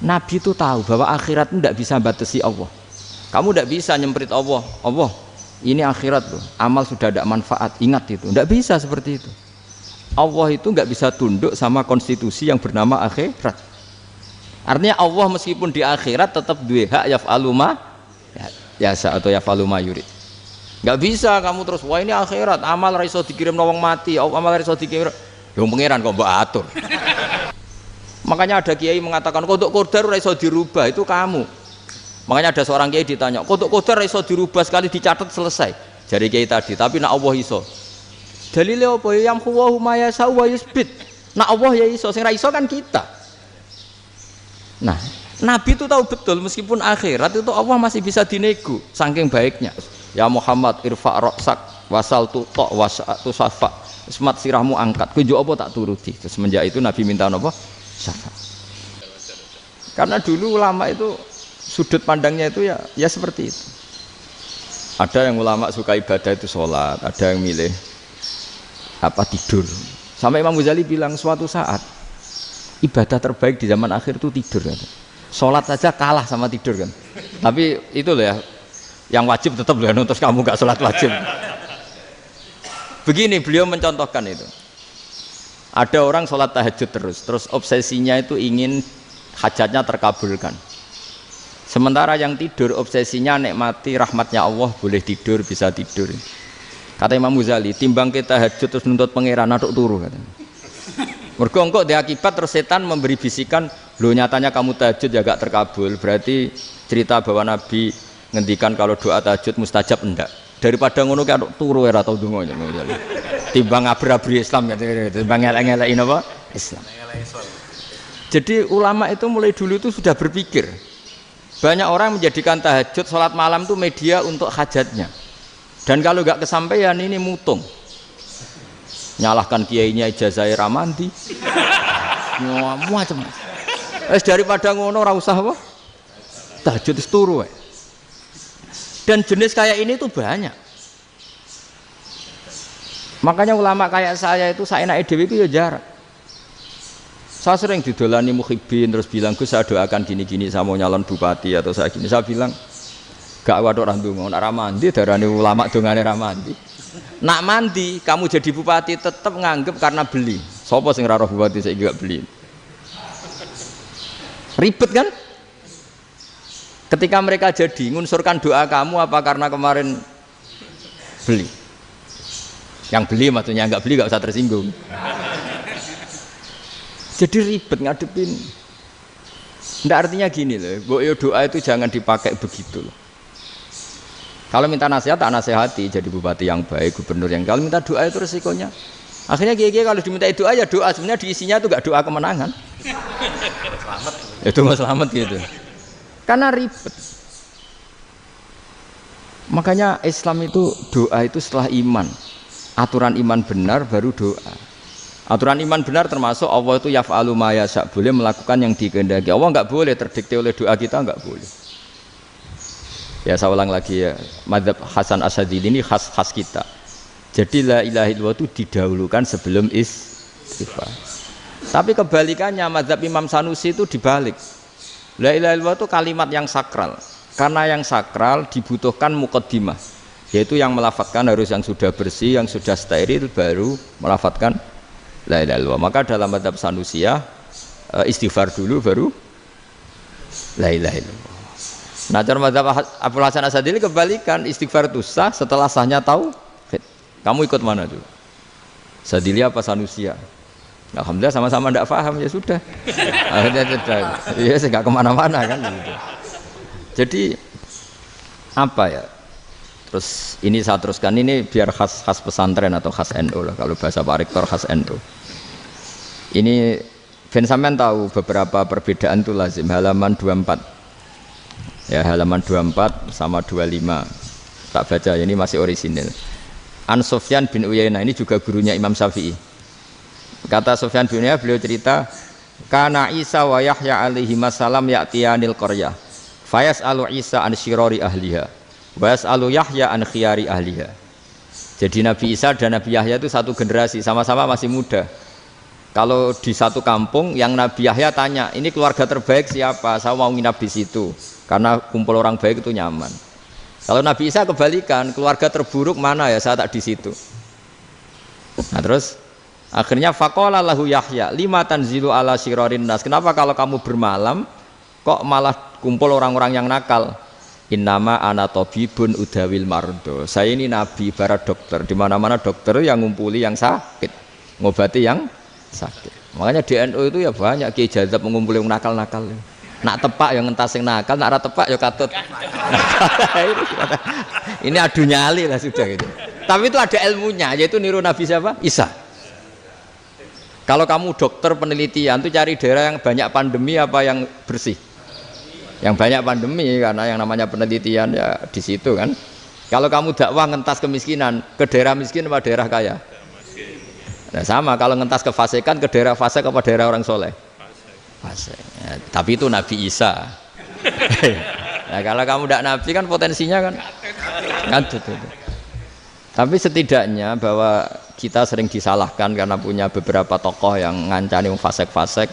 Nabi itu tahu bahwa akhirat itu tidak bisa batasi Allah. Kamu tidak bisa nyemprit Allah. Allah, ini akhirat loh. Amal sudah ada manfaat. Ingat itu. Tidak bisa seperti itu. Allah itu nggak bisa tunduk sama konstitusi yang bernama akhirat. Artinya Allah meskipun di akhirat tetap duwe hak yaf'alu ma yasa atau yaf'alu ma yurid. Nggak bisa kamu terus wah ini akhirat amal ra iso dikirim wong mati, amal ra iso dikirim. Lho pangeran kok mbok atur. Makanya ada kiai mengatakan kodok qadar ora iso dirubah, itu kamu. Makanya ada seorang kiai ditanya, kodok qadar ora iso dirubah sekali dicatat selesai. Jari kiai tadi, tapi nak Allah iso. Dalile apa? Yang huwa ma yasa wa yusbit. Nak Allah ya iso, sing ra iso kan kita. Nah, Nabi itu tahu betul meskipun akhirat itu Allah masih bisa dinego saking baiknya. Ya Muhammad irfa' ra'sak wasal tu ta' wasatu safa. Semat sirahmu angkat. Kowe yo apa tak turuti. Terus semenjak itu Nabi minta apa? Syafaat. Karena dulu ulama itu sudut pandangnya itu ya seperti itu. Ada yang ulama suka ibadah itu sholat, ada yang milih tidur. Sampai Imam Ghazali bilang suatu saat ibadah terbaik di zaman akhir itu tidur kan. Sholat saja kalah sama tidur kan. Tapi itu loh ya, yang wajib tetap loh, terus kamu gak sholat wajib. Begini beliau mencontohkan itu. Ada orang sholat tahajud terus obsesinya itu ingin hajatnya terkabulkan. Sementara yang tidur obsesinya nikmati rahmatnya Allah, boleh tidur, bisa tidur. Kata Imam Ghazali, timbang kita tahajud terus nuntut pangeran aduk turu katanya. Mergo engko di akibat terus setan memberi bisikan, lho nyatanya kamu tahajud ya gak terkabul, berarti cerita bahwa Nabi ngendikan kalau doa tahajud mustajab enggak. Daripada ngono ki aduk turu ora tau donga Imam Ghazali. Timbang abri-abri Islam ya, timbang elek-elekin apa? Islam. Jadi ulama itu mulai dulu itu sudah berpikir. Banyak orang menjadikan tahajud, sholat malam itu media untuk hajatnya. Dan kalau nggak kesampaian ini mutung. Nyalahkan kiainya ijazah ramandi. Macam. Daripada ngono ora usah apa? Tahajud wis turu. Dan jenis kayak ini tuh banyak. Makanya ulama kayak saya itu saenake dhewe itu ya jarak. Saya sering didolani muhibbin terus bilang Gus saya doakan gini-gini saya mau nyalon bupati atau saya gini. Saya bilang gak waduh orang dongo, nak ramandi darani ulama dongane ramandi. Nak mandi kamu jadi bupati tetap nganggep karena beli. Sopo sing ra roh bupati saya gak beli. Ribet kan? Ketika mereka jadi ngunsurkan doa kamu apa karena kemarin beli? Yang beli maksudnya nggak beli nggak usah tersinggung. Jadi ribet ngadepin. Nggak artinya gini loh, doa itu jangan dipakai begitu loh. Kalau minta nasihat tak nasihati jadi bupati yang baik, gubernur yang kalau minta doa itu resikonya. Akhirnya kiai kalau diminta doa ya doa sebenarnya diisinya itu nggak doa kemenangan. Selamat. Itu nggak selamat gitu. Karena ribet. Makanya Islam itu doa itu setelah iman. Aturan iman benar baru doa. Aturan iman benar termasuk Allah itu yaf'alu ma yasha, boleh melakukan yang dikehendaki. Allah enggak boleh terdikte oleh doa kita, enggak boleh. Ya saya ulang lagi ya, mazhab Hasan Asyadzili ini khas kita. Jadi la ilaha illallah itu didahulukan sebelum istighfar. Tapi kebalikannya mazhab Imam Sanusi itu dibalik. La ilaha illallah itu kalimat yang sakral. Karena yang sakral dibutuhkan muqaddimah, yaitu yang melafadzkan harus yang sudah bersih, yang sudah steril baru melafadzkan la ilaha illallah. Maka dalam mazhab Sanusiyah istighfar dulu baru la ilaha illallah. Nah cara mazhab Abdul Hasan Asyadzili kebalikan, istighfar itu sah setelah sahnya tauhid. Kamu ikut mana tuh? Asyadzili apa Sanusiyah? Alhamdulillah sama-sama tidak paham ya sudah. Akhirnya sudah. Ya saya nggak kemana-mana kan gitu. Jadi apa ya? Terus ini saya teruskan ini biar khas pesantren atau khas NU lah, kalau bahasa Pak Rektor khas NU. Ini Ben sampean tahu beberapa perbedaan itu lazim, halaman 24. Ya halaman 24 sama 25. Tak baca ini masih orisinil. An Sufyan bin Uyainah ini juga gurunya Imam Syafi'i. Kata Sufyan bin Uyainah beliau cerita, kana Isa wa Yahya alaihi masalam ya'tiyanil qaryah. Fayas'alu Isa an syirari ahliha. Was'alu Yahya an khiyari ahliha. Jadi Nabi Isa dan Nabi Yahya itu satu generasi, sama-sama masih muda. Kalau di satu kampung yang Nabi Yahya tanya, ini keluarga terbaik siapa? Saya mau nginap di situ karena kumpul orang baik itu nyaman. Kalau Nabi Isa kebalikan, keluarga terburuk mana ya? Saya tak di situ. Nah terus akhirnya faqala lahu Yahya, lima tanzilu ala syirarin nas. Kenapa kalau kamu bermalam kok malah kumpul orang-orang yang nakal? Innama ana tabibun udawil mardo. Saya ini nabi ibarat dokter. Di mana-mana dokter yang ngumpuli yang sakit, ngobati yang sakit. Makanya di NU itu ya banyak Kiai Jazab mengumpuli yang nakal-nakal. Nak tepak yang ngentas yang nakal, nak ora tepak ya katut. Ini adu nyali lah sudah gitu. Tapi itu ada ilmunya, yaitu niru Nabi siapa? Isa. Kalau kamu dokter penelitian tuh cari daerah yang banyak pandemi apa yang bersih? Yang banyak pandemi, karena yang namanya penelitian ya di situ kan. Kalau kamu dakwah ngentas kemiskinan, ke daerah miskin apa daerah kaya? Nah sama, kalau ngentas kefasikan ke daerah fasik apa daerah orang soleh? Fasik. Ya, tapi itu Nabi Isa. Nah kalau kamu tidak Nabi kan potensinya kan itu. Tapi setidaknya bahwa kita sering disalahkan karena punya beberapa tokoh yang ngancani fasik-fasik,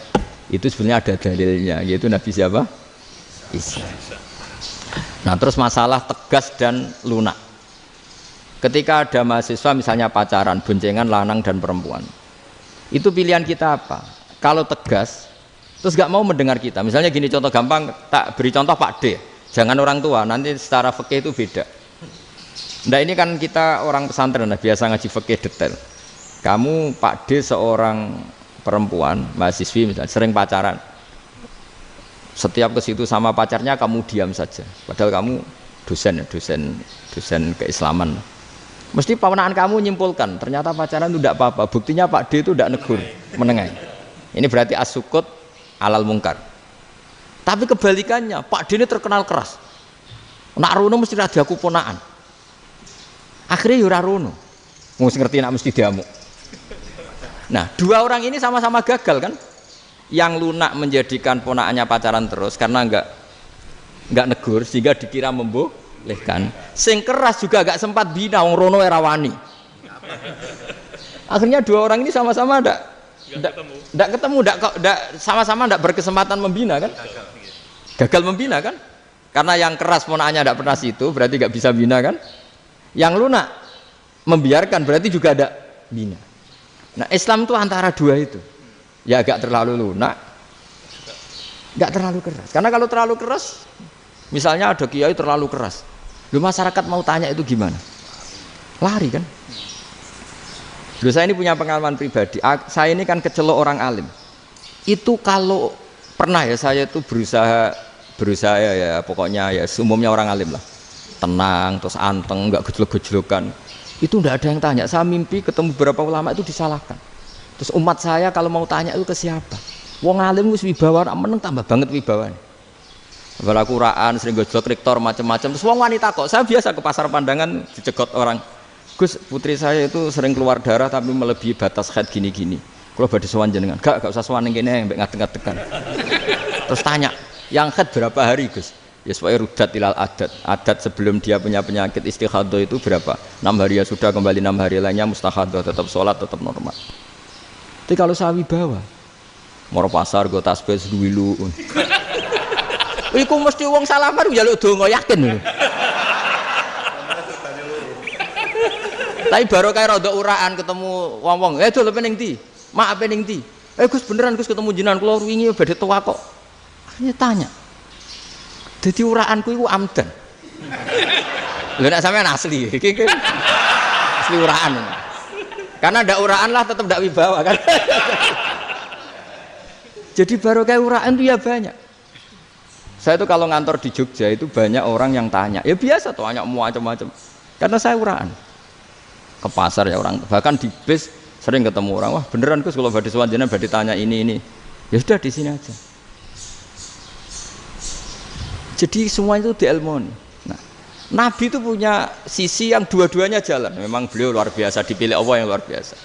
itu sebenarnya ada dalilnya, yaitu Nabi siapa? Isa. Nah terus masalah tegas dan lunak. Ketika ada mahasiswa misalnya pacaran, boncengan lanang dan perempuan, itu pilihan kita apa? Kalau tegas, terus gak mau mendengar kita. Misalnya gini contoh gampang, tak beri contoh Pak D. Jangan orang tua, nanti secara fikih itu beda. Nah ini kan kita orang pesantren, nah, biasa ngaji fikih detail. Kamu Pak D seorang perempuan, mahasiswi misalnya, sering pacaran. Setiap ke situ sama pacarnya kamu diam saja. Padahal kamu dosen keislaman. Mesti pamanaan kamu nyimpulkan, ternyata pacaran itu tidak apa-apa. Buktinya Pak D itu tidak negur, menengahi. Ini berarti as-sukut alal mungkar. Tapi kebalikannya, Pak D ini terkenal keras. Nak rono mesti ada kuponaan. Akhirnya yura rono. Mesti ngerti nak mesti diamuk. Nah, dua orang ini sama-sama gagal kan? Yang lunak menjadikan ponaannya pacaran terus karena enggak negur sehingga dikira membolehkan. Sing keras juga gak sempat bina wong rono era wani. Akhirnya dua orang ini sama-sama enggak ketemu, sama-sama enggak berkesempatan membina kan? Gagal membina kan? Karena yang keras ponaannya enggak pernah situ, berarti enggak bisa bina kan? Yang lunak membiarkan berarti juga ada bina. Nah, Islam itu antara dua itu. Ya agak terlalu lunak, enggak terlalu keras. Karena kalau terlalu keras, misalnya ada kiai terlalu keras, lu masyarakat mau tanya itu gimana? Lari kan? Lu saya ini punya pengalaman pribadi. Saya ini kan kecelok orang alim. Itu kalau pernah ya saya itu berusaha ya pokoknya ya umumnya orang alim lah. Tenang, terus anteng, enggak gejlok-gejlokan. Itu enggak ada yang tanya. Saya mimpi ketemu beberapa ulama itu disalahkan. Terus umat saya kalau mau tanya itu ke siapa? Wong alim wis wibawa, meneng tambah banget wibawane. Bala Quran sering gojlok rektor macam-macam. Terus wong wanita kok, saya biasa ke pasar pandangan dicegot orang. Gus, putri saya itu sering keluar darah tapi melebihi batas haid gini-gini. Kalau badhe sowan jenengan, gak usah sowan ning kene mbek ngadeg-ngadegan. Terus tanya, yang haid berapa hari, Gus? Ya supaya rudat ilal adat. Adat sebelum dia punya penyakit istihadah itu berapa? 6 hari ya sudah, kembali 6 hari lainnya mustahadah, tetap sholat, tetap normal. Tapi kalau sawi bawa, moro pasar gue tasbih seduwilu. Iku mesti wong salaman njaluk donga yakin. Tapi baru kayak rada uraan ketemu wong-wong, dol pening ndi? Mak pening ndi? Gus beneran Gus ketemu jenengan kula wingi badhe tuwa kok. Akhirnya tanya. Dadi uraanku iku amdan. Lha nek sampean asli, iki asli uraan. Karena ndak uraan lah tetap ndak wibawa kan. Jadi baru kayak uraan itu ya banyak. Saya itu kalau ngantor di Jogja itu banyak orang yang tanya. Ya biasa tuh tanya macam-macam. Karena saya uraan. Ke pasar ya orang, bahkan di bis sering ketemu orang. Wah beneran Gus kalau badhe sowan jenengan badhe tanya ini. Ya sudah di sini aja. Jadi semua itu diilmoni. Nabi itu punya sisi yang dua-duanya jalan. Memang beliau luar biasa, dipilih Allah yang luar biasa.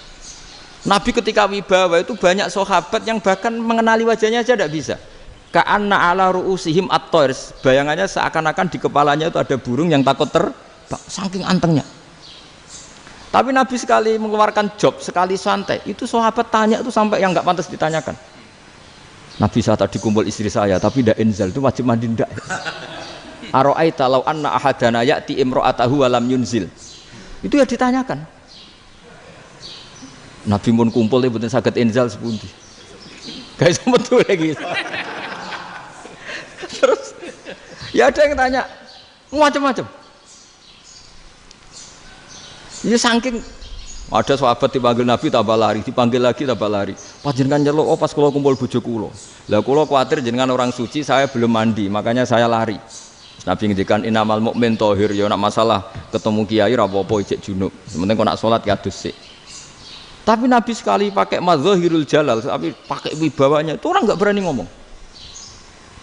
Nabi ketika wibawa itu banyak sahabat yang bahkan mengenali wajahnya aja tidak bisa. Ka'anna ala ru'usihim at-thair. Bayangannya seakan-akan di kepalanya itu ada burung yang takut terbang, saking antengnya. Tapi Nabi sekali mengeluarkan job, sekali santai, itu sahabat tanya itu sampai yang nggak pantas ditanyakan. Nabi saya tadi kumpul istri saya, tapi tidak inzal, itu wajib mandi ndak? Aro'aita law anna ahadana ya'ti imra'atahu wa lam yunzil. Itu ya ditanyakan. Nabi pun kumpul ya betul saged inzal sepundi. Guys betul lagi. Terus ya ada yang tanya macam-macam. Ya saking ada sahabat dipanggil Nabi tambah lari, dipanggil lagi tambah lari. Panjenengan nyeluk, oh pas kula kumpul bojo kula. Lah kula kuwatir jenengan orang suci, saya belum mandi, makanya saya lari. Nabi ngendikan innamal mukmin thahir, ya nak masalah ketemu kiai ra apa-apa ijek junub. Sementing kok nak salat ya adus sik. Tapi Nabi sekali pakai madzahirul jalal, tapi pakai wibawanya, itu orang enggak berani ngomong.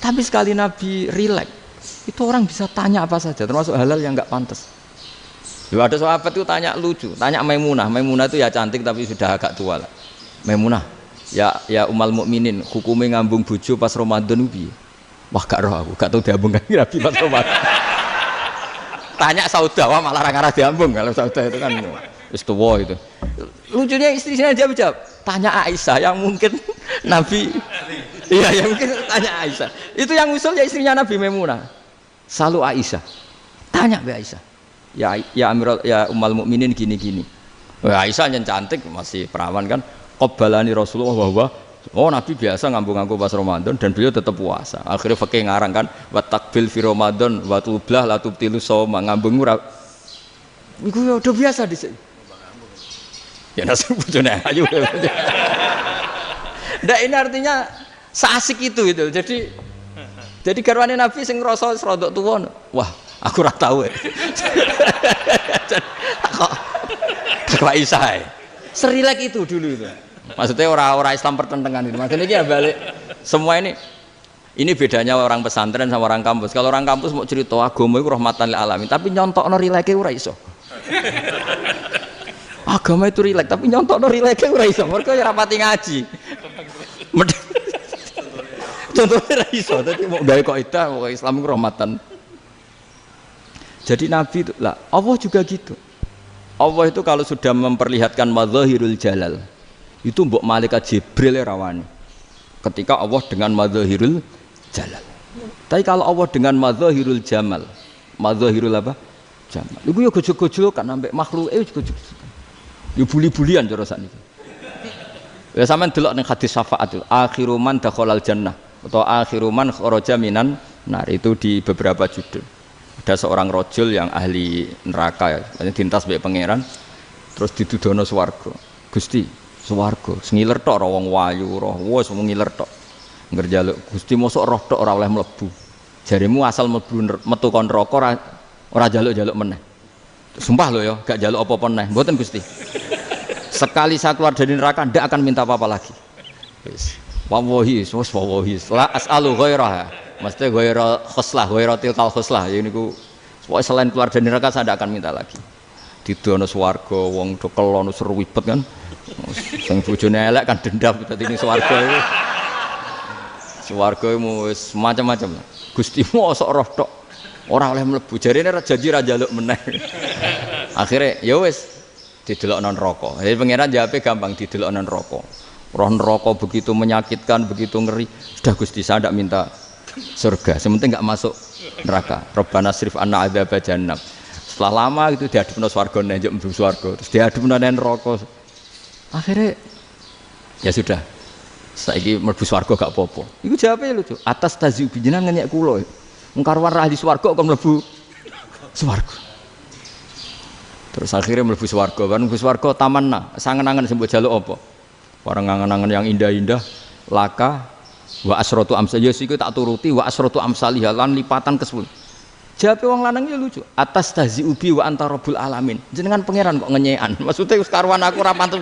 Tapi sekali Nabi rileks, itu orang bisa tanya apa saja, termasuk halal yang enggak pantas. Lalu ada sahabat itu tanya lucu, tanya Maimunah. Maimunah itu ya cantik tapi sudah agak tua lah. Maimunah, ya umal mukminin, hukumnya ngambung bojo pas Ramadan piye? Wah gak roh aku, gak tahu diambung kan Nabi pas Ramadan. Tanya Saudah, wah malah ngarah diambung. Kalau Saudah itu kan wis tuwa itu. Lucunya istrinya jawab, tanya Aisyah yang mungkin Nabi. Iya, yang mungkin tanya Aisyah. Itu yang usul ya istrinya Nabi Maimunah. Selalu Aisyah. Tanya Mbak Aisyah. Ya Amirul ya umal mukminin gini-gini. Aisyah yang cantik masih perawan kan. Qabbalani Rasulullah bahwa oh Nabi biasa ngambung-ngambung pas Ramadan dan beliau tetap puasa. Akhirnya fakih ngarang kan wa takbil fi Ramadan wa tublah la tubtilu shauma ngambung ora. Iku ya udah biasa di sini. Ya nasi bojone ayu. Ndak ini artinya seasik itu. Jadi garwane Nabi sing ngrasa rodok tuwa. Wah, aku ora tahu. Kok Aisyah. Serilek itu dulu itu. Maksudnya orang Islam pertentangan itu. Maksudnya ini ya balik semua ini bedanya orang pesantren sama orang kampus. Kalau orang kampus mau cerita agama itu rahmatan lil alamin, tapi nyontokno rileke ora iso. Agama itu rilek, tapi nyontokno rileke ora iso. Mergo ya rapati ngaji. Contohnya ora iso, dadi mau gawe kaidah kok Islam itu rahmatan. Jadi Nabi itu lah, Allah juga gitu. Allah itu kalau sudah memperlihatkan madzahirul jalal, itu mbok malaikat Jibril rawani. Ketika Allah dengan madzahirul jalal. Tapi kalau Allah dengan madzahirul jamal, madzahirul apa? Jamal. Iku yo gojok-gojok kan ambek makhluke gojok. Yo buli-bulian cara sakniki. Ya sampean delok ning hadis syafaat itu, akhiru man dakhalal jannah atau akhiru man kharaja minan nar, itu di beberapa judul. Ada seorang rojul yang ahli neraka ya, dintas mbek pangeran terus didudono swarga. Gusti, swarga sengiler tok ora wong wayu roh wis ngiler tok ngerjaluk Gusti mosok roh tok ora oleh mlebu jarimu asal mlebu metu kon neraka ora jaluk-jaluk meneh sumpah lho ya gak jaluk apa-apa meneh mboten Gusti sekali saya keluar dari neraka ndak akan minta apa-apa lagi wis wallahi la as'alu ghairaha mesti ghaira khoslah ghaira tilkal khoslah ya niku pokoke selain keluar dari neraka saya ndak akan minta lagi didono swarga wong do kelon seruwibet kan sing bojone elek kan dendam dadi ning swarga iku. Swarga iku wis macam-macam. Gusti mosok roh tok ora oleh mlebu. Jarine janji ra njaluk meneh. Akhire ya wis didelokno neraka. Jadi pangeran jawabe gampang didelokno neraka. Roh neraka begitu menyakitkan, begitu ngeri. Sudah Gusti saya ndak minta surga, sementing enggak masuk neraka. Rabbana srif anna adzab jahannam. Setelah lama itu diadepno swarga njuk mlebu swarga, terus diadepno neraka. Akhirnya ya sudah saiki mlebu swarga gak apa-apa. Iku jawabe lucu. Atas taziu jenengan ngenyek kula. Wong karuan ra ahli swarga kok mlebu swarga. Terus akhirnya mlebu swarga. Kan mlebu swarga tamanna, sangen-angen sing mbok jaluk apa? Barang angen-angen yang indah-indah, laka wa asratu amsal. Ya iku tak turuti wa asratu amsalih lan lipatan ke-10. Jawabe wong lanang ya lucu. Atas taziu bi wa anta rabbul alamin. Jenengan pangeran kok ngenyekan. Maksudnya wis karuan aku ora pantes.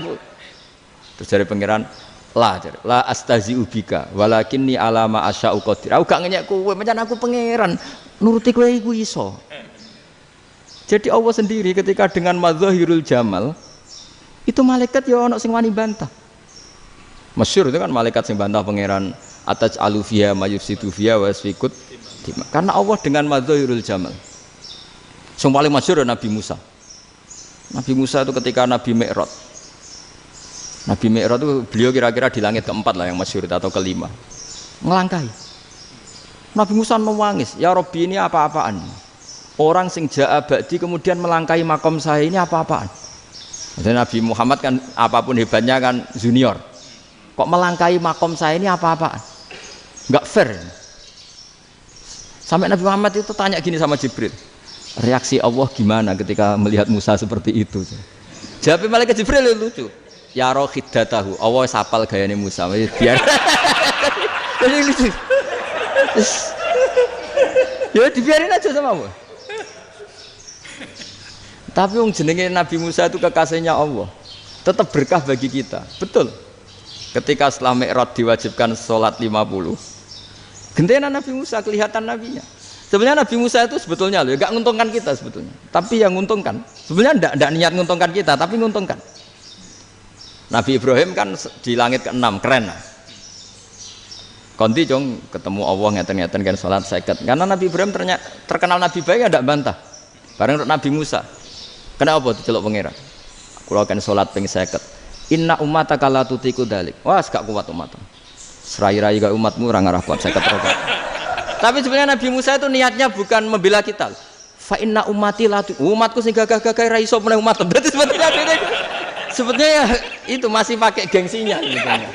Terus dari pangeran la astazi'u bika walakinni alama asya'u qadir. Aku gak ngenyek kowe, pancen aku pangeran. Nuruti kowe iku iso. Jadi Allah sendiri ketika dengan madzahirul jamal itu malaikat ya ono sing wani bantah. Masyhur itu kan malaikat sing bantah pangeran ataj alufiya mayufsidu fiya wasfikut. Karena Allah dengan madzahirul jamal. Sing paling masyhur Nabi Musa. Nabi Musa itu ketika Nabi Mi'raj. Nabi Mi'raj itu beliau kira-kira di langit keempat lah yang masyhur atau kelima. Ngelangkai. Nabi Musa nangis, ya Rabbi ini apa-apaan? Orang sing ja'a ba'di kemudian melangkai makom saya ini apa-apaan? Dan Nabi Muhammad kan apapun hebatnya kan junior. Kok melangkai makom saya ini apa-apaan? Enggak fair. Sampai Nabi Muhammad itu tanya gini sama Jibril, reaksi Allah gimana ketika melihat Musa seperti itu? Jawab malaikat Jibril lucu, ya roh hiddatahu, Allah sapal gayanya Musa, biar lucu. Ya dibiarin aja sama Allah. Tapi yang jenenge Nabi Musa itu kekasihnya Allah, tetap berkah bagi kita, betul. Ketika setelah Mi'raj diwajibkan sholat 50, gentenan Nabi Musa kelihatan nabinya. Sebenarnya Nabi Musa itu sebetulnya loh, gak nguntungkan kita sebetulnya. Tapi yang nguntungkan, sebenarnya ndak niat nguntungkan kita, tapi nguntungkan. Nabi Ibrahim kan di langit ke-6, keren lah. Konti jong ketemu Allah ngeten-ngeten kan sholat 50. Karena Nabi Ibrahim terkenal Nabi baik, ndak bantah. Bareng Nabi Musa, kenapa diceluk pangeran? Kula kan sholat ping 50. Inna ummataka la tutiku dalik. Wah, gak kuat umatmu. Serai-rai gak umatmu orang arah kuat 50 rokaat. Tapi sebenarnya Nabi Musa itu niatnya bukan membela kita. Fa inna ummati la umatku sing gagah-gagah ra iso meneh umat. Berarti sebetulnya ya, itu masih pakai gengsinya sebetulnya.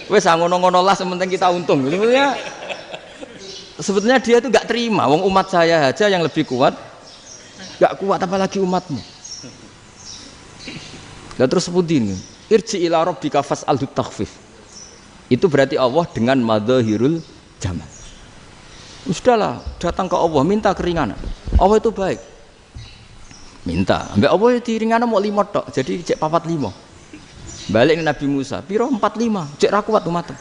Wes ngono-ngono lah sementing kita untung. Sebetulnya dia itu gak terima wong umat saya aja yang lebih kuat. Gak kuat apalagi umatmu. Lah terus sebutin irji ila rabbika fas'alhu takhfif. Itu berarti Allah dengan madzahirul jamal. Sudahlah, datang ke Allah minta keringanan. Allah itu baik. Minta, ambek Allah diringana mau 5 tok, jadi cek 45. Balik ke Nabi Musa, piro 45, cek ra kuat umat.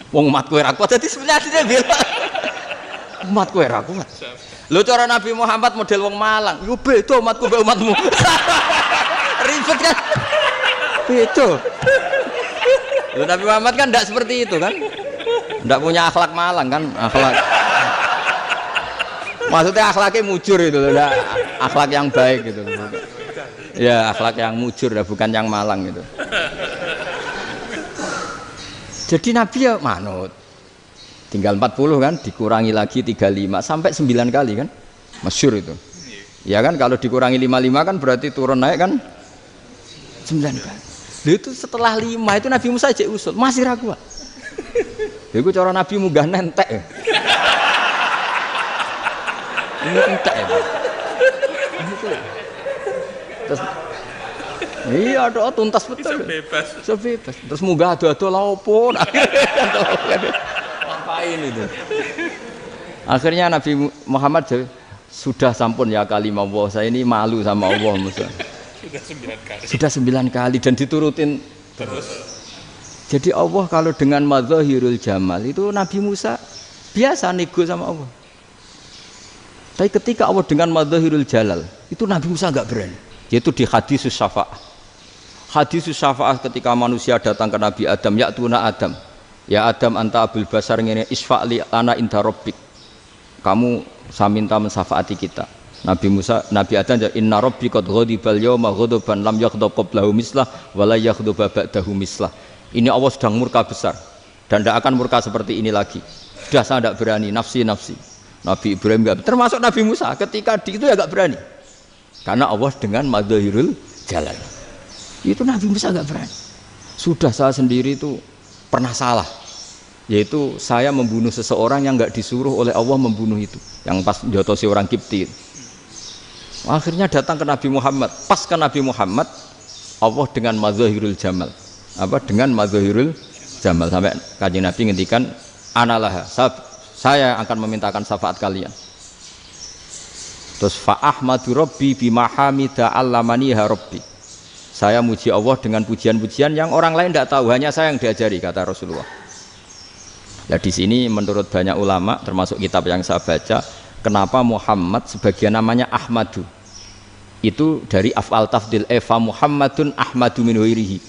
Wong umat kowe ra kuat, dadi sebenarnya dia bilang umat kowe ra kuat. Lho cara Nabi Muhammad model wong Malang, yo beda umatku mbek umatmu. Ribet kan? Beda. Loh, Nabi Muhammad kan tidak seperti itu kan, tidak punya akhlak Malang kan, akhlak. Maksudnya akhlaknya mujur itu, akhlak yang baik gitu. Ya akhlak yang mujur, bukan yang Malang gitu. Jadi Nabi ya manut. Tinggal 40 kan, dikurangi lagi 35 sampai 9 kali kan, masyhur itu. Ya kan kalau dikurangi 55 kan berarti turun naik kan 9 kali. Itu setelah 5 itu Nabi Musa aja usul masih ragu. Itu cara Nabi munggah nentek. Ini entek ya. Terus iya doa tuntas betul. Sebebas. Terus munggah ado-ado lha opo? Ngapain itu? Akhirnya Nabi Muhammad sudah sampun ya kalimah Allah, saya ini malu sama Allah Musa. Sudah 9 kali dan diturutin terus. Jadi Allah kalau dengan madzahirul jamal itu Nabi Musa biasa nego sama Allah. Tapi ketika Allah dengan madzahirul jalal itu Nabi Musa enggak berani. Yaitu di hadisus syafa'ah. Hadisus syafa'ah ketika manusia datang ke Nabi Adam, ya tuna Adam. Ya Adam anta abul basar ngene isfa'li ana inda rabbik. Kamu saya minta mensafaati kita. Nabi Musa, Nabi Adam inna rabbi qad ghadibal yawma ghadaban lam yaghdab qablahu mislah wa la yaghdab ba'dahu mislah. Ini Allah sedang murka besar dan tidak akan murka seperti ini lagi. Sudah saya tidak berani, nafsi. Nabi Ibrahim enggak, termasuk Nabi Musa ketika itu ya enggak berani. Karena Allah dengan madzahirul jalal. Itu Nabi Musa enggak berani. Sudah saya sendiri itu pernah salah. Yaitu saya membunuh seseorang yang enggak disuruh oleh Allah membunuh itu. Yang pas jotosi orang Kipti. Akhirnya datang ke Nabi Muhammad. Pas ke Nabi Muhammad, Allah dengan madzahirul jamal. Apa dengan madzahirul jamal sampai Kanjeng Nabi ngendikan analah saya akan memintakan syafaat kalian. Terus fa ahmadu rabbi bima hamida allamaniha rabbi. Saya muji Allah dengan pujian-pujian yang orang lain tidak tahu, hanya saya yang diajari, kata Rasulullah. Nah di sini menurut banyak ulama termasuk kitab yang saya baca, kenapa Muhammad sebagian namanya Ahmadu? Itu dari af'al tafdil fa Muhammadun Ahmadu min ghairihi.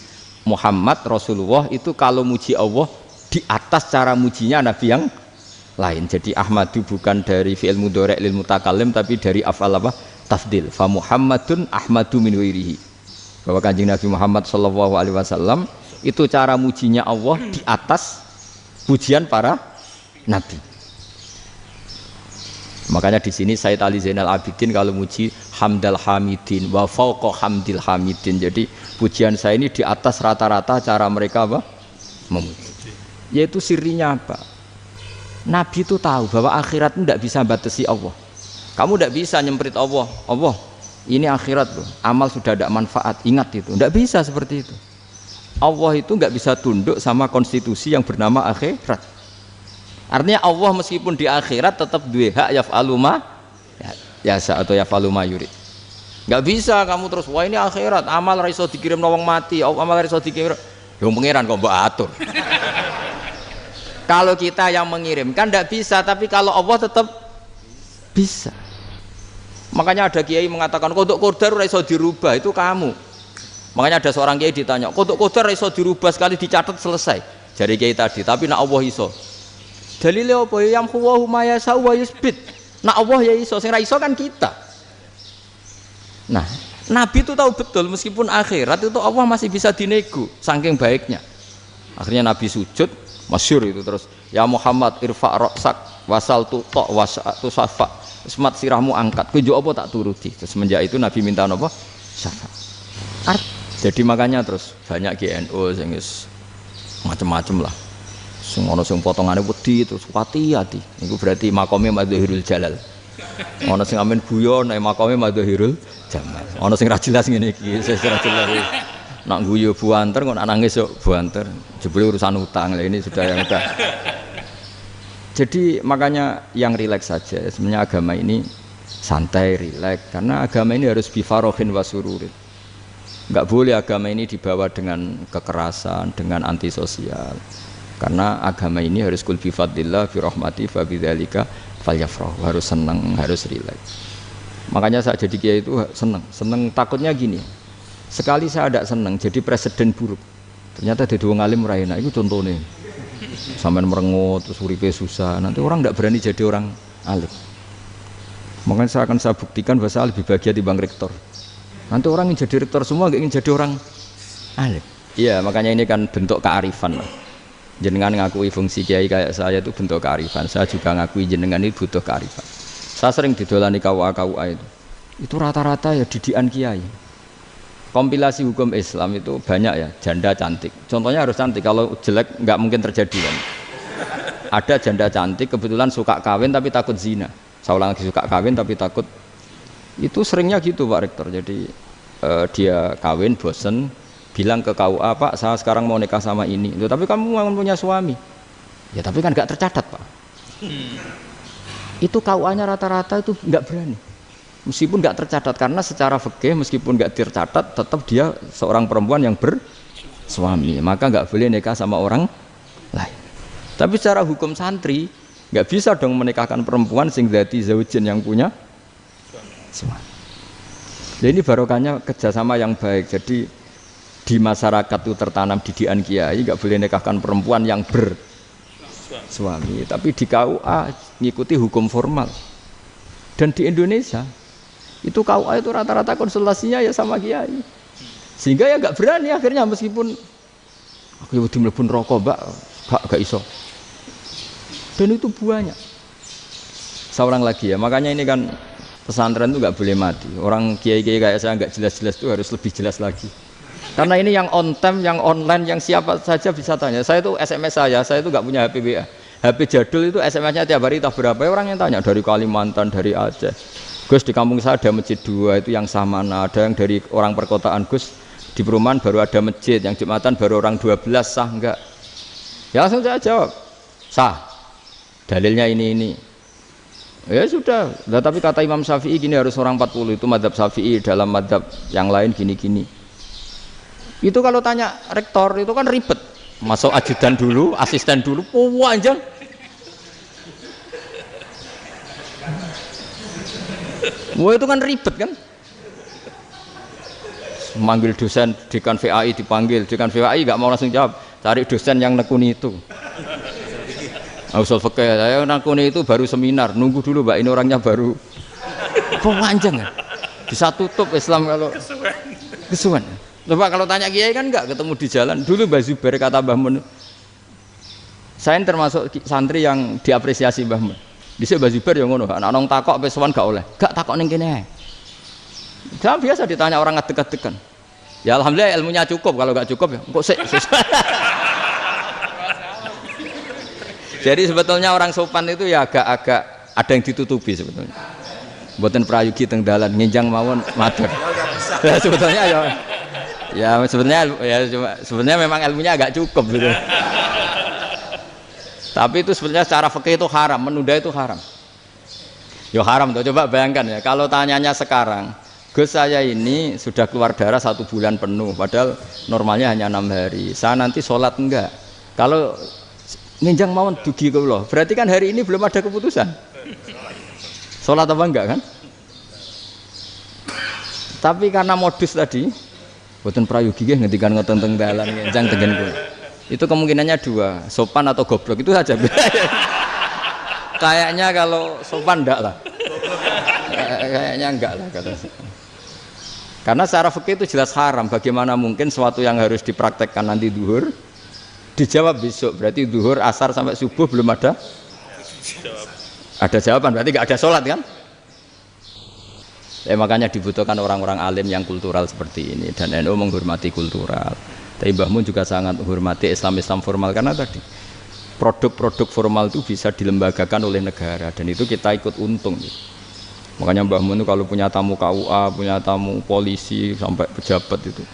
Muhammad Rasulullah itu kalau muji Allah di atas cara mujinya Nabi yang lain. Jadi Ahmadu bukan dari fi'il mudhari' lil mutakallim tapi dari af'al apa? Tafdil. Fa Muhammadun Ahmadu min ghairihi. bahwa Kanjeng Nabi Muhammad SAW itu cara mujinya Allah di atas pujian para nabi. Makanya di sini Sayyid Ali Zainal Abidin kalau muji hamdal hamidin wa fauqa hamdil hamidin. Jadi pujian saya ini di atas rata-rata cara mereka apa? Memuji. Yaitu sirinya apa? Nabi itu tahu bahwa akhirat itu tidak bisa batasi Allah. Kamu tidak bisa nyemprit Allah. Allah, ini akhirat loh. Amal sudah ada manfaat. Ingat itu. Tidak bisa seperti itu. Allah itu nggak bisa tunduk sama konstitusi yang bernama akhirat. Artinya Allah meskipun di akhirat tetap duwe hak yaf'alu ma yasa atau yaf'alu ma yurid. Nggak bisa kamu terus wah ini akhirat amal ra iso dikirim wong mati, amal ra iso dikirim. Ya pangeran kok mbok atur. Kalau kita yang mengirimkan tidak bisa, tapi kalau Allah tetap bisa. Makanya ada kiai mengatakan kodok qadar ora iso dirubah, itu kamu. Makanya ada seorang kiai ditanya, kodok qadar ora iso dirubah sekali dicatat selesai. Jari kiai tadi, tapi nak Allah iso. Dalile apa ya yamhu ma yasha wa yusbit. Nak Allah ya iso, sing ra iso kan kita. Nah, Nabi itu tahu betul meskipun akhirat itu Allah masih bisa dinego saking baiknya. Akhirnya Nabi sujud, masyhur itu terus, ya Muhammad irfa' ra'sak wasal tu ta wasatu safa. Semat sirahmu angkat, kunjuk apa tak turuti. Terus semenjak itu Nabi minta apa? Syafaat. Jadi makanya terus banyak GNU sing macam-macam lah. Sing ana sing potongane wedi terus hati-hati. Iku berarti makome Madzahirul Jalal. Ana sing amen guyon nek makome Madzahirul Jamal. Ana sing ra jelas ngene iki, sing ra jelas. Nak guyu buanter kok nak nangis yo buanter. Jebule urusan utang. Lah ini sudah yang udah. Jadi makanya yang rileks saja. Sebenarnya agama ini santai, rileks karena agama ini harus bifarohin wasururin. Enggak boleh agama ini dibawa dengan kekerasan, dengan antisosial. Karena agama ini harus kul bi fadlillah fi rahmati fa bidzalika falyafrahu, harus senang, harus rileks. Makanya saya jadi kiai itu senang takutnya gini. Sekali saya tidak senang jadi presiden buruk. Ternyata jadi wong alim ra enak, itu contohnya. Sampai merengut terus uripe susah, nanti orang tidak berani jadi orang alim. Makanya saya buktikan bahwa saya lebih bahagia dibanding rektor. Nanti orang ingin jadi rektor semua, nggak ingin jadi orang alim. Iya, makanya ini kan bentuk kearifan lah. Jenengan ngakui fungsi kiai kayak saya itu bentuk kearifan. Saya juga ngakui jenengan ini butuh kearifan. Saya sering didolani KUA itu. Itu rata-rata ya didikan kiai. Kompilasi hukum Islam itu banyak ya, janda cantik. Contohnya harus cantik, kalau jelek nggak mungkin terjadi kan. Ada janda cantik kebetulan suka kawin tapi takut zina. Saya ulang lagi, suka kawin tapi takut. Itu seringnya gitu Pak Rektor. Jadi dia kawin bosen, bilang ke KUA, Pak saya sekarang mau nikah sama ini. Loh, tapi kamu mau punya suami. Ya tapi kan nggak tercatat Pak. Itu KUA-nya rata-rata itu nggak berani. Meskipun nggak tercatat, karena secara fikih meskipun nggak tercatat tetap dia seorang perempuan yang bersuami, maka nggak boleh nikah sama orang lain. Tapi secara hukum santri nggak bisa dong menikahkan perempuan sing dzati zaujin yang punya suami. Jadi ini barokahnya kerjasama yang baik. Jadi di masyarakat itu tertanam didikan kiai nggak boleh nikahkan perempuan yang bersuami. Tapi di KUA ngikuti hukum formal. Dan di Indonesia itu KUA itu rata-rata konsultasinya ya sama kiai, sehingga ya nggak berani akhirnya meskipun aku wedi mlebu neraka mbak gak iso. Dan itu buahnya. Seorang lagi ya, makanya ini kan pesantren itu nggak boleh mati. Orang kiai-kiai kayak saya nggak jelas-jelas itu harus lebih jelas lagi. Karena ini yang on time, yang online, yang siapa saja bisa tanya. Saya itu SMS saya itu nggak punya HP WA. HP jadul itu SMS-nya tiap hari tak berapa, orang yang tanya dari Kalimantan, dari Aceh. Gus di kampung saya ada masjid 2 itu yang sama, ada yang dari orang perkotaan, Gus di perumahan baru ada masjid, yang Jumatan baru orang 12, sah enggak? Ya langsung saya jawab, sah. Dalilnya ini. Ya sudah, tapi kata Imam Syafi'i gini harus orang 40, itu madzhab Syafi'i, dalam madzhab yang lain gini-gini. Itu kalau tanya rektor itu kan ribet. Masuk ajudan dulu, asisten dulu, panjang. Wah itu kan ribet kan? Manggil dosen dekan VAI dipanggil, dekan VAI nggak mau langsung jawab, cari dosen yang nekuni itu. Usul fikih, saya nekuni itu baru seminar, nunggu dulu mbak ini orangnya baru. Panjang kan? Bisa tutup Islam kalau kesuwen. Coba kalau tanya kiai kan enggak ketemu di jalan. Dulu Mbah Zubair kata Mbah Mun, saya termasuk santri yang diapresiasi Mbah Mun. Dhisik Mbah Zubair ya ngono, anak nong takok wis sowan gak oleh. Gak takok ning kene ae. Jangan biasa ditanya orang ngadeg-adegan. Ya alhamdulillah ilmunya cukup, kalau gak cukup ya kok sik. Jadi sebetulnya orang sopan itu ya agak-agak ada yang ditutupi sebetulnya. Mboten prayogi teng dalan nginjang mawon matur. Ya sebetulnya ya sebenarnya memang ilmunya agak cukup gitu. Tapi itu sebenarnya secara fikih itu haram, menunda itu haram. Ya haram tuh, coba bayangkan ya, kalau tanyanya sekarang, Gus saya ini sudah keluar darah 1 bulan penuh, padahal normalnya hanya 6 hari. Saya nanti sholat enggak? Kalau nginjang mawon dugi kula, berarti kan hari ini belum ada keputusan. Sholat apa enggak kan? Tapi karena modus tadi, boten prayogi nggih ngendikan ngoten teng dalan nginjang tengen kula. Itu kemungkinannya 2, sopan atau goblok, itu saja. Kayaknya kalau sopan enggak lah. Kayaknya enggak lah kata. Karena secara fikih itu jelas haram. Bagaimana mungkin sesuatu yang harus dipraktekkan nanti duhur dijawab besok, berarti duhur, asar sampai subuh belum ada jawaban, berarti nggak ada sholat kan? Makanya dibutuhkan orang-orang alim yang kultural seperti ini, dan NU menghormati kultural. Tapi Mbah Mun juga sangat menghormati Islam formal, karena tadi produk-produk formal itu bisa dilembagakan oleh negara, dan itu kita ikut untung. Makanya Mbah Mun itu kalau punya tamu KUA, punya tamu polisi sampai pejabat itu.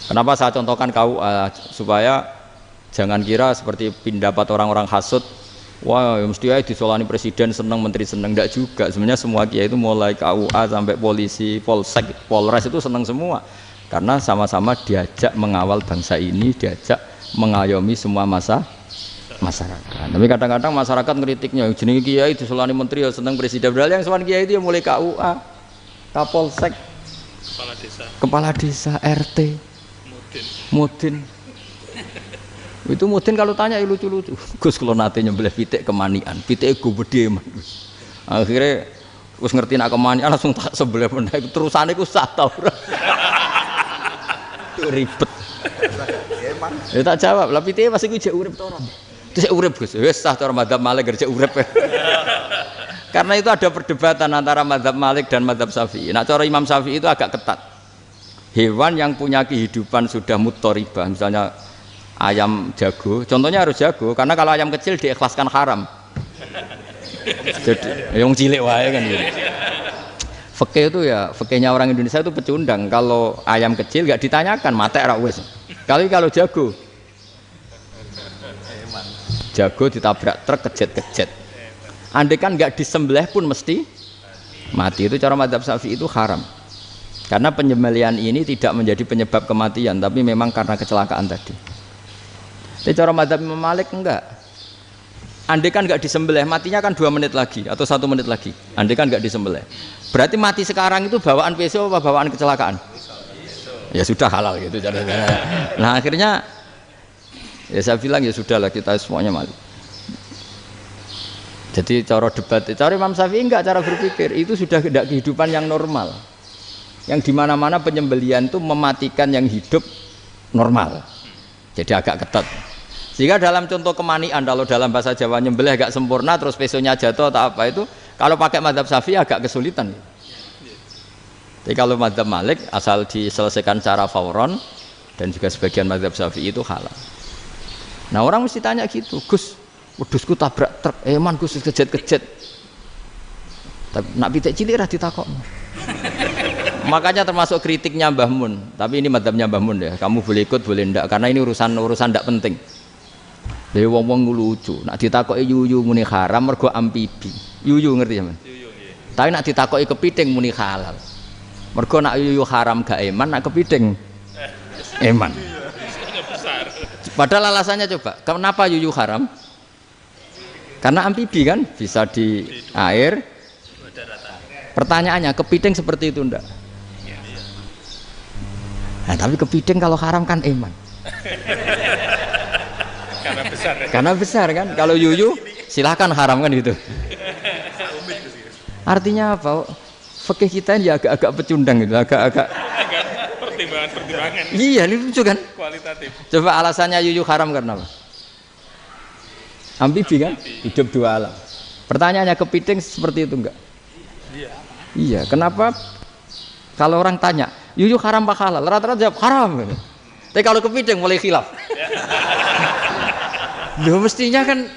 Kenapa saya contohkan KUA? Supaya jangan kira seperti pendapat orang-orang hasud, wah mesti aja disolani presiden seneng, menteri seneng. Enggak juga, sebenarnya semua kiai itu mulai KUA sampai polisi, polsek, polres itu seneng semua, karena sama-sama diajak mengawal bangsa ini, diajak mengayomi semua masyarakat. Tapi kadang-kadang masyarakat ngeritiknya, jenenge kiai disolani menteri ya seneng, presiden, padahal yang sowan kiai itu ya mulai KUA, kapolsek, kepala desa, RT, mudin. Itu mudin kalau tanya ya lucu-lucu. Gus kalau nate nyembelih pitik kemanian, pitik gue gede man. Akhirnya Gus ngerti nak kemanian langsung tak sebelah benda. Terusannya gue sah tau. Itu ribet. Ya tak jawab. Lah pitik pasti gue jek urip to ora. Terus urip Gus. Wis sah cara madzhab Malik kerja urip. Karena itu ada perdebatan antara madzhab Malik dan madzhab Syafi'i. Nah cara Imam Syafi'i itu agak ketat. Hewan yang punya kehidupan sudah mutharibah, misalnya ayam jago, contohnya harus jago, karena kalau ayam kecil diikhlaskan haram. Jadi yang cilik wae kan gitu. Fikih itu ya, fikihnya orang Indonesia itu pecundang. Kalau ayam kecil nggak ditanyakan, mate ra wis. Kalau jago ditabrak truk kejet. Andai kan nggak disembelih pun mesti mati. Itu cara madzhab Syafi'i itu haram. Karena penyembelihan ini tidak menjadi penyebab kematian, tapi memang karena kecelakaan tadi. Tapi cara madzhab Imam Malik enggak. Andai kan enggak disembelih, matinya kan 2 menit lagi atau 1 menit lagi. Andai kan enggak disembelih, berarti mati sekarang itu bawaan pisau apa bawaan kecelakaan? Ya sudah halal gitu. Nah akhirnya ya saya bilang ya sudahlah, kita semuanya mati. Jadi cara debat, cara Imam Syafi'i enggak, cara berpikir itu sudah tidak kehidupan yang normal, yang dimana-mana penyembelihan itu mematikan yang hidup normal. Jadi agak ketat. Sehingga dalam contoh kemanian, kalau dalam bahasa Jawa nyembelih agak sempurna terus pesonya jatuh atau apa itu, kalau pakai madzhab Syafi'i agak kesulitan. Jadi kalau madzhab Malik asal diselesaikan secara fauron, dan juga sebagian madzhab Syafi'i itu halal. Nah orang mesti tanya gitu, Gus, wedhusku tabrak truk, man Gus kejet. Tapi nak pitik cilik ra ditakokno. Makanya termasuk kritiknya Mbah Mun, tapi ini madzhabnya Mbah Mun ya. Kamu boleh ikut boleh ndak, karena ini urusan ndak penting. Dewe wong-wong lucu, nak ditakoki yuyu muni haram mergo amfibi. Yuyu ngerti sampean? Yuyu nggih. Tapi nak ditakoki kepiting muni halal. Mergo nak yuyu haram gak eman, nak kepiting eman. Padahal alasannya coba, kenapa yuyu haram? Karena amfibi kan, bisa di air. Pertanyaannya, kepiting seperti itu ndak? Nah, tapi kepiting kalau haram kan eman. Karena besar kan. Kalau yuyu silahkan haram kan gitu. Artinya apa? Fikih kita ini agak-agak pecundang gitu, agak-agak pertimbangan. Iya, ini lucu kan? Kualitatif. Coba alasannya yuyu haram karena apa? Amfibi kan? Hidup dua alam. Pertanyaannya kepiting seperti itu enggak? Iya. Iya, kenapa kalau orang tanya, yuyu haram apa halal? Rata-rata jawab haram. Tapi kalau kepiting mulai khilaf. Loh mestinya kan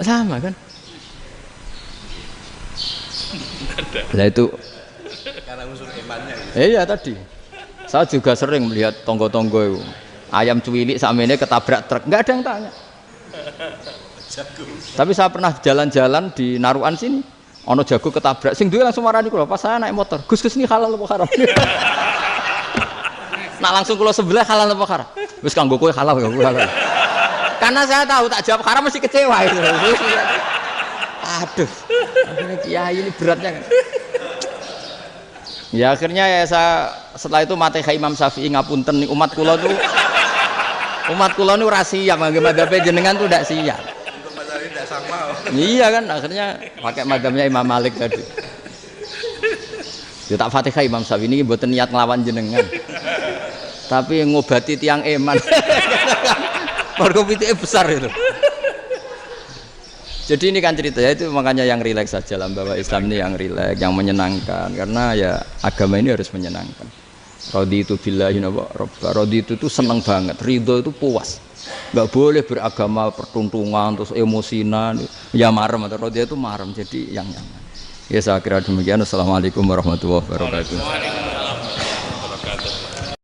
sama kan? Nah itu karena unsur imannya. Iya tadi. Saya juga sering melihat tonggo-tonggo itu. Ayam cuwilik sakmene ketabrak truk, enggak ada yang tanya. Tapi saya pernah jalan-jalan di Naruan sini. Ono jago ketabrak, sing duwe langsung marani kula pas saya naik motor. Gus ini halal apa haram? Nak langsung kula sebelah halal apa haram? Wis kanggo kowe halal ya halal. Karena saya tahu tak jawab haram mesti kecewa itu. Aduh. Akhirnya kiai ini beratnya kan. Ya akhirnya ya saya setelah itu mate Imam Syafi'i ngapunten umat kula tuh ora siap mangke madzhab jenengan tuh ndak siap. Untuk mazhab ini tidak sama. Iya kan akhirnya pakai madzhabnya Imam Malik tadi. Ya tak Fatihah Imam Syafi'i ini mboten niat nglawan jenengan. Tapi ngobati tiang eman. Mergo pitike besar itu. Jadi ini kan cerita ya itu makanya yang rileks saja lah bahwa Islam ini yang rileks, yang menyenangkan karena ya agama ini harus menyenangkan. Raditu billahi robba. Raditu itu seneng banget, ridho itu puas. Enggak boleh beragama pertuntungan terus emosinan, ya marem atau raditu itu marem jadi yang nyaman. Ya saya kira demikian. Assalamualaikum warahmatullahi wabarakatuh.